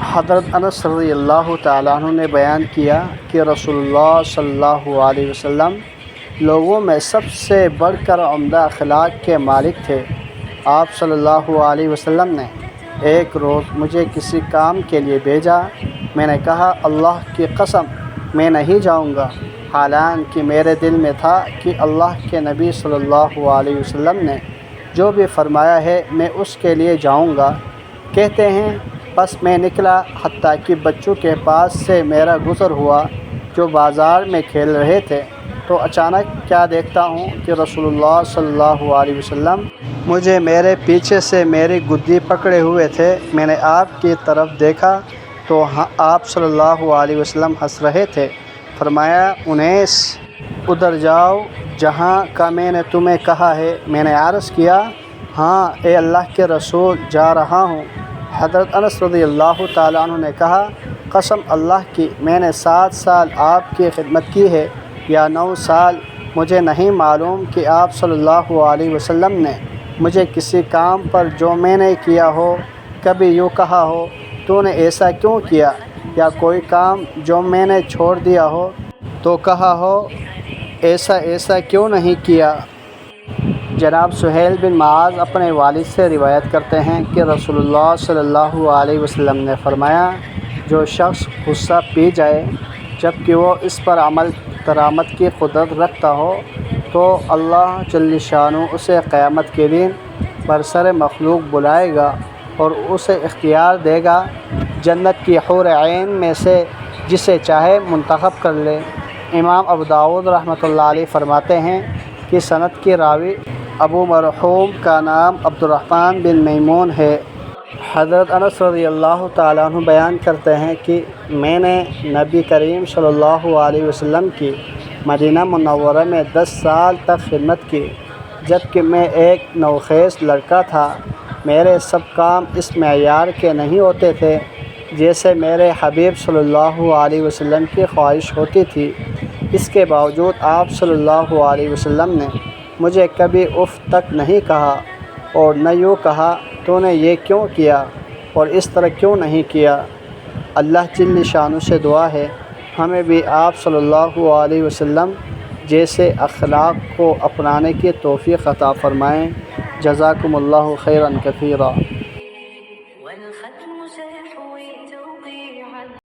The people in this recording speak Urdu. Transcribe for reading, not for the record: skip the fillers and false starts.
حضرت انس رضی اللہ تعالیٰ عنہ نے بیان کیا کہ رسول اللہ صلی اللہ علیہ وسلم لوگوں میں سب سے بڑھ کر عمدہ اخلاق کے مالک تھے۔ آپ صلی اللہ علیہ وسلم نے ایک روز مجھے کسی کام کے لیے بھیجا۔ میں نے کہا اللہ کی قسم میں نہیں جاؤں گا، حالانکہ میرے دل میں تھا کہ اللہ کے نبی صلی اللہ علیہ وسلم نے جو بھی فرمایا ہے میں اس کے لیے جاؤں گا۔ کہتے ہیں بس میں نکلا حتیٰ کہ بچوں کے پاس سے میرا گزر ہوا جو بازار میں کھیل رہے تھے، تو اچانک کیا دیکھتا ہوں کہ رسول اللہ صلی اللہ علیہ وسلم مجھے میرے پیچھے سے میری گدی پکڑے ہوئے تھے۔ میں نے آپ کی طرف دیکھا تو آپ صلی اللہ علیہ وسلم ہنس رہے تھے۔ فرمایا انیس ادھر جاؤ جہاں کا میں نے تمہیں کہا ہے۔ میں نے عرض کیا ہاں اے اللہ کے رسول جا رہا ہوں۔ حضرت انس رضی اللہ تعالیٰ عنہ نے کہا قسم اللہ کی میں نے 7 سال آپ کی خدمت کی ہے یا 9 سال، مجھے نہیں معلوم کہ آپ صلی اللہ علیہ وسلم نے مجھے کسی کام پر جو میں نے کیا ہو کبھی یوں کہا ہو تو نے ایسا کیوں کیا، یا کوئی کام جو میں نے چھوڑ دیا ہو تو کہا ہو ایسا کیوں نہیں کیا۔ جناب سہیل بن معاذ اپنے والد سے روایت کرتے ہیں کہ رسول اللہ صلی اللہ علیہ وسلم نے فرمایا جو شخص غصہ پی جائے جبکہ وہ اس پر عمل درآمد کی قدرت رکھتا ہو تو اللہ جل شانہ اسے قیامت کے دن برسر مخلوق بلائے گا اور اسے اختیار دے گا جنت کی حور عین میں سے جسے چاہے منتخب کر لے۔ امام ابو داؤد رحمۃ اللہ علیہ فرماتے ہیں کہ سند کے راوی ابو مرحوم کا نام عبد الرحمن بن میمون ہے۔ حضرت انس رضی اللہ تعالیٰ عنہ بیان کرتے ہیں کہ میں نے نبی کریم صلی اللہ علیہ وسلم کی مدینہ منورہ میں 10 سال تک خدمت کی، جبکہ میں ایک نوخیز لڑکا تھا۔ میرے سب کام اس معیار کے نہیں ہوتے تھے جیسے میرے حبیب صلی اللہ علیہ وسلم کی خواہش ہوتی تھی۔ اس کے باوجود آپ صلی اللہ علیہ وسلم نے مجھے کبھی اف تک نہیں کہا اور نہ یوں کہا تو نے یہ کیوں کیا اور اس طرح کیوں نہیں کیا۔ اللہ جل شانہ سے دعا ہے ہمیں بھی آپ صلی اللہ علیہ وسلم جیسے اخلاق کو اپنانے کی توفیق عطا فرمائیں۔ جزاکم اللہ خیرا کثیرا۔